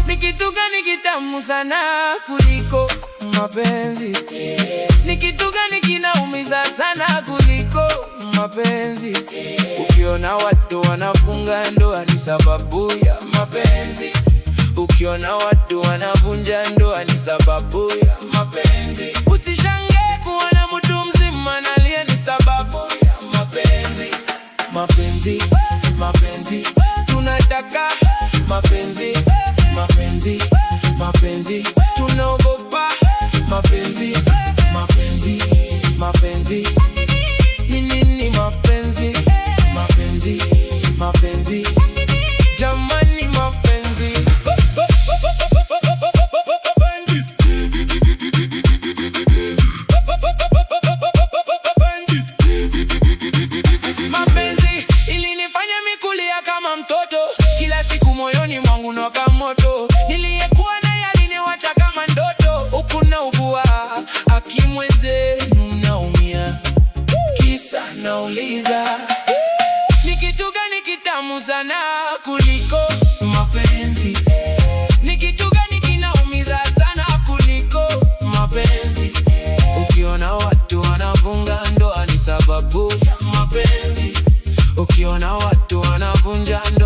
Ni kitu gani kitamu sana kuliko mapenzi? Ni kitu gani kinaumiza sana kuliko mapenzi? Ukiona watu wanafunga ndoa ni sababu ya mapenzi. Ukiona watu wanavunja ndoa ni sababu ya mapenzi. Usishangae kuona mtu mzima analia, ni sababu ya mapenzi. Mapenzi, mapenzi, tunataka mapenzi. Mapenzi, mapenzi, tunaogopa mapenzi. Mapenzi, mapenzi, ni nini mapenzi? Mapenzi, mapenzi, jamani mapenzi. Mapenzi ilinifanya mikulia kama mtoto, kila siku moyoni mwangu noka moto. Niliyekuwa naye aliniwacha kama ndoto, huku naugua akimwenzenu naumia, kisa nauliza ni kitu gani kitamu sana kuliko mapenzi? Ni kitu gani kinaumiza sana kuliko mapenzi? Ukiona watu wanafunga ndoa ni sababu ya mapenzi. Ukiona watu wanavunja ndoa